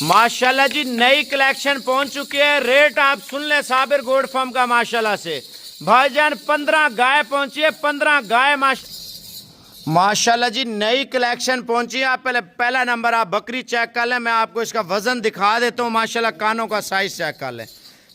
माशाल्लाह जी नई कलेक्शन पहुंच चुकी है। रेट आप सुन ले साबिर गोड फार्म का माशाल्लाह से भाईजान 15 गाय पहुंची है, 15 गाय माशाल्लाह जी नई कलेक्शन पहुंची है। आप पहला नंबर आप बकरी चेक कर लें, मैं आपको इसका वजन दिखा देता हूँ। माशाल्लाह कानों का साइज चेक कर लें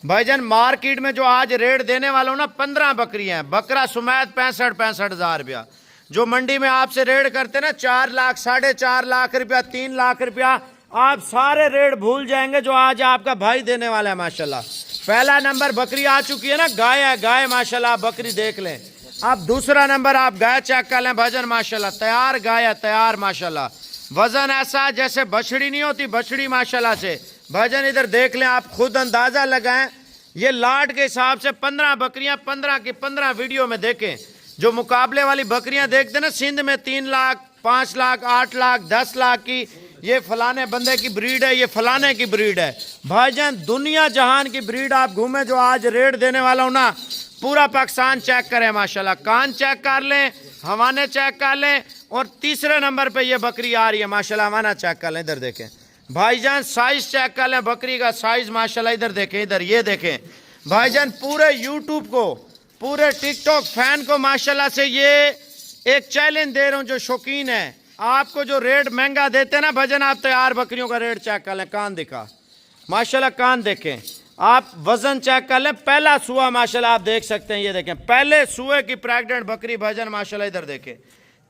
भाईजान। मार्केट में जो आज रेट देने वाला हूँ ना 15 बकरियां हैं। बकरा सुमैद 65 हज़ार रुपया। जो मंडी में आपसे रेट करते ना 4 लाख 4.5 लाख रुपया 3 लाख रुपया, आप सारे रेट भूल जाएंगे जो आज आपका भाई देने वाला है माशाल्लाह। पहला नंबर बकरी आ चुकी है ना, गाय है गाय माशाल्लाह, आप बकरी देख लें। अब दूसरा नंबर आप गाय चेक कर लें भाईजान माशाल्लाह, तैयार गाय है तैयार माशाल्लाह। वजन ऐसा जैसे बछड़ी नहीं होती, बछड़ी माशाल्लाह से भाईजान इधर देख लें, आप खुद अंदाजा लगाएं। ये लाट के हिसाब से 15 बकरियां, 15 की 15 वीडियो में देखें। जो मुकाबले वाली बकरियां देखते ना सिंध में 3 लाख 5 लाख 8 लाख 10 लाख की, ये फलाने बंदे की ब्रीड है, ये फलाने की ब्रीड है भाईजान। दुनिया जहान की ब्रीड आप घूमे जो आज रेट देने वाला हूं ना, पूरा पाकिस्तान चेक करें माशाल्लाह। कान चेक कर लें, हवाने चेक कर लें, और तीसरे नंबर पे ये बकरी आ रही है माशाल्लाह, हवाना चेक कर लें। इधर देखें भाईजान साइज चेक कर लें, बकरी का साइज माशाल्लाह। इधर देखें, इधर ये देखें भाईजान। पूरे यूट्यूब को, पूरे टिकटॉक फैन को माशाल्लाह से ये एक चैलेंज दे रहा हूँ। जो शौकीन है, आपको जो रेट महंगा देते ना भजन, आप तैयार बकरियों का रेट चेक कर लें। कान दिखा माशाल्लाह, कान देखें आप, वजन चेक कर लें। पहला सुआ माशाल्लाह आप देख सकते हैं, ये देखें पहले सुए की प्रेग्नेंट बकरी भजन माशाल्लाह। इधर देखें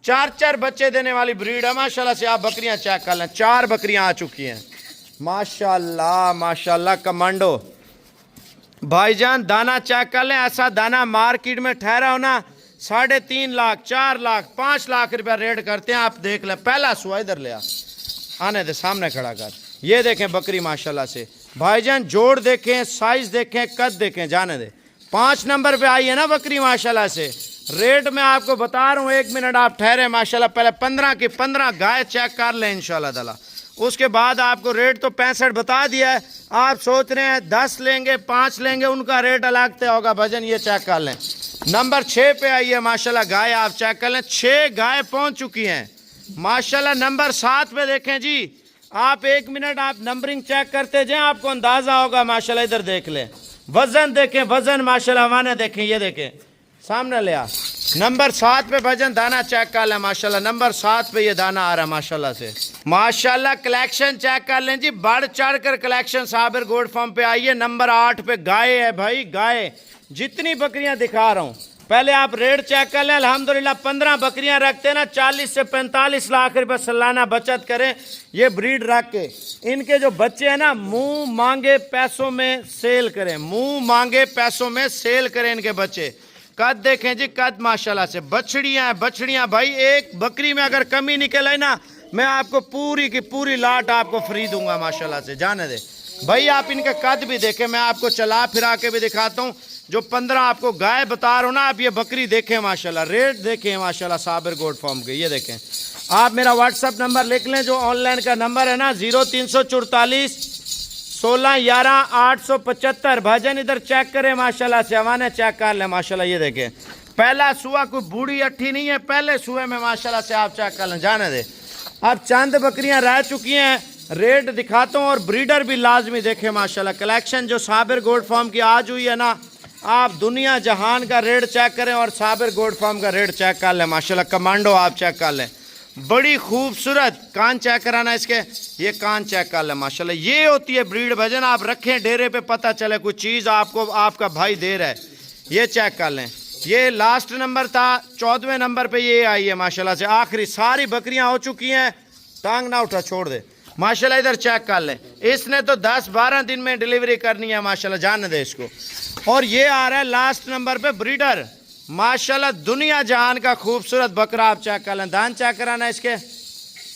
4 बच्चे देने वाली ब्रीड है माशाल्लाह से। आप बकरियां चेक कर लें, 4 बकरियां आ चुकी हैं माशाल्लाह माशाल्लाह। कमांडो भाईजान दाना चेक कर लें, ऐसा दाना मार्केट में ठहरा हो ना 3.5 लाख 4 लाख 5 लाख रुपया रेट करते हैं। आप देख लें पहला सुआ, इधर ले आने दे, सामने खड़ा कर। ये देखें बकरी माशाल्लाह से भाईजान, जोड़ देखें, साइज देखें, कद देखें, जाने दे। 5 नंबर पे आई है ना बकरी माशाल्लाह से। रेट मैं आपको बता रहा हूँ, 1 मिनट आप ठहरे माशाल्लाह। पहले 15 की 15 गाय चेक कर लें इंशाल्लाह ताला, उसके बाद आपको रेट तो 65 बता दिया है। आप सोच रहे हैं 10 लेंगे 5 लेंगे, उनका रेट अलग तय होगा भजन। ये चेक कर लें, नंबर 6 पे आई है माशाल्लाह गाय, आप चेक कर लें। 6 गाय पहुंच चुकी हैं माशाल्लाह। नंबर 7 पे देखें जी आप, 1 मिनट आप नंबरिंग चेक करते जाएं, आपको अंदाजा होगा माशाल्लाह। इधर देख लें, वजन देखें, वजन माशाल्लाह। हवाने देखें, ये देखें सामने ले आ। नंबर 7 पे भजन दाना चेक कर लें माशाल्लाह। नंबर 7 पे ये दाना आ रहा है माशाल्लाह से माशाल्लाह। कलेक्शन चेक कर लें जी, बढ़ चढ़ कर कलेक्शन साबिर गोड फार्म पे आई है। नंबर 8 पे गाय है भाई, गाय जितनी बकरियां दिखा रहा हूं, पहले आप रेट चेक कर लें। अल्हम्दुलिल्लाह 15 बकरियां रखते हैं ना, 40 से 45 लाख रुपए सालाना बचत करें ये ब्रीड रख के। इनके जो बच्चे हैं ना, मुंह मांगे पैसों में सेल करें, मुंह मांगे पैसों में सेल करें इनके बच्चे। कद देखें जी, कद माशाल्लाह से। बछड़ियां हैं, बछड़ियां भाई, एक बकरी में अगर कमी निकल आई ना, मैं आपको पूरी की पूरी लाट आपको फ्री दूंगा माशाल्लाह से, जाने दे भाई। आप इनके कद भी देखें, मैं आपको चला फिरा के भी दिखाता हूँ। जो 15 आपको गाय बता रहा हूँ ना, आप ये बकरी देखें माशाल्लाह, रेट देखें माशाल्लाह साबिर गोड फार्म के। ये देखें, आप मेरा व्हाट्सअप नंबर लिख लें, जो ऑनलाइन का नंबर है ना 0344 16 11 875 भजन। इधर चेक करें माशाल्लाह से, हवाने चेक कर लें माशाल्लाह। ये देखें पहला सुआ, कोई बूढ़ी अट्ठी नहीं है, पहले सुए में माशाल्लाह से आप चेक कर लें, जाने दे। अब चंद बकरियां रह चुकी हैं, रेट दिखाता हूँ, और ब्रीडर भी लाजमी देखें माशाल्लाह। कलेक्शन जो साबिर गोड फार्म की आज हुई है ना, आप दुनिया जहान का रेट चेक करें और साबिर गोड फार्म का रेट चेक कर लें माशाल्लाह। कमांडो आप चेक कर लें, बड़ी खूबसूरत। कान चेक कराना इसके, ये कान चेक कर लें माशाल्लाह। ये होती है ब्रीड भजन, आप रखें डेरे पे, पता चले कोई चीज़ आपको आपका भाई दे रहा है। ये चेक कर लें, ये लास्ट नंबर था, 14वें नंबर पे ये आई है माशाल्लाह से। आखिरी सारी बकरियां हो चुकी हैं, टांग ना उठा, छोड़ दे माशाल्लाह। इधर चेक कर लें, इसने तो 10-12 दिन में डिलीवरी करनी है माशाल्लाह, जाने दे इसको। और ये आ रहा है लास्ट नंबर पे ब्रीडर माशाल्लाह, दुनिया जहान का खूबसूरत बकरा। आप चेक कर लें, दांत चेक कराना इसके,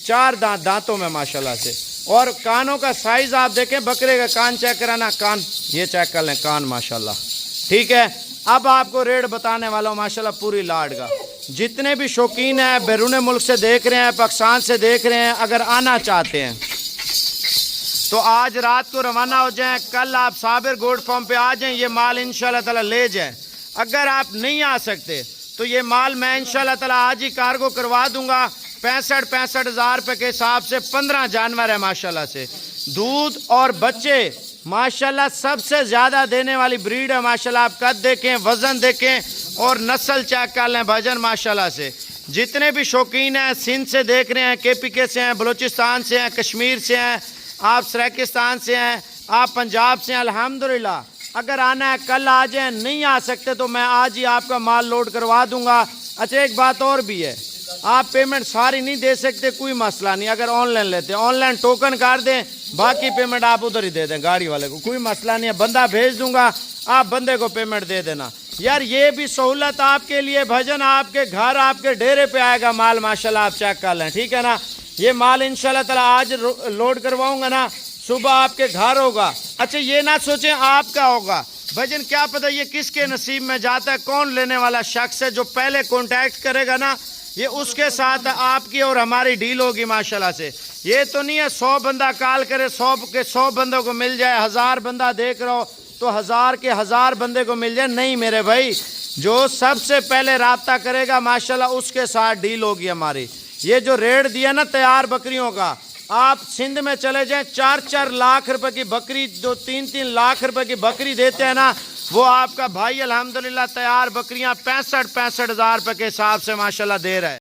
4 दांत दांतों में माशाल्लाह से। और कानों का साइज आप देखें, बकरे का कान चेक कराना, कान ये चेक कर लें, कान माशाल्लाह। ठीक है, अब आपको रेट बताने वाला हूँ माशाल्लाह पूरी लाड का। जितने भी शौकीन हैं, बैरून मुल्क से देख रहे हैं, पाकिस्तान से देख रहे हैं, अगर आना चाहते हैं तो आज रात को रवाना हो जाएं, कल आप साबिर गोड फार्म पे आ जाएं, ये माल इंशाल्लाह ताला ले जाएं। अगर आप नहीं आ सकते तो ये माल मैं इंशाल्लाह ताला आज ही कार्गो करवा दूंगा। 65 हज़ार रुपये के हिसाब से 15 जानवर है माशाल्लाह से। दूध और बच्चे माशाल्लाह सबसे ज़्यादा देने वाली ब्रीड है माशाल्लाह। आप कद देखें, वज़न देखें और नस्ल चेक कर लें भाईजान माशाल्लाह से। जितने भी शौकीन हैं, सिंध से देख रहे हैं, KPK से हैं, बलूचिस्तान से हैं, कश्मीर से हैं, आप सराकिस्तान से हैं, आप पंजाब से हैं, अल्हम्दुलिल्लाह। अगर आना है कल आ जाए, नहीं आ सकते तो मैं आज ही आपका माल लोड करवा दूंगा। अच्छा एक बात और भी है, आप पेमेंट सारी नहीं दे सकते, कोई मसला नहीं। अगर ऑनलाइन लेते हैं, ऑनलाइन टोकन कर दें, बाकी पेमेंट आप उधर ही दे दें गाड़ी वाले को, कोई मसला नहीं है। बंदा भेज दूंगा, आप बंदे को पेमेंट दे देना। यार ये भी सहूलत आपके लिए भजन, आपके घर आपके डेरे पे आएगा माल माशाल्लाह। आप चेक कर लें, ठीक है ना। ये माल इंशाल्लाह ताला आज लोड करवाऊंगा ना, सुबह आपके घर होगा। अच्छा ये ना सोचें आपका होगा भजन, क्या पता ये किसके नसीब में जाता है, कौन लेने वाला शख्स है। जो पहले कॉन्टैक्ट करेगा ना, ये उसके साथ आपकी और हमारी डील होगी माशाल्लाह से। ये तो नहीं है 100 बंदा कॉल करे, 100 के 100 बंदों को मिल जाए, 1000 बंदा देख रहा हो तो 1000 के 1000 बंदे को मिल जाए। नहीं मेरे भाई, जो सबसे पहले राब्ता करेगा माशाल्लाह उसके साथ डील होगी हमारी। ये जो रेट दिया ना तैयार बकरियों का, आप सिंध में चले जाएं, 4-4 लाख रुपए की बकरी, जो 3-3 लाख रुपए की बकरी देते हैं ना, वो आपका भाई अल्हम्दुलिल्लाह तैयार बकरियां 65-65 हज़ार रुपए के हिसाब से माशाल्लाह दे रहा है।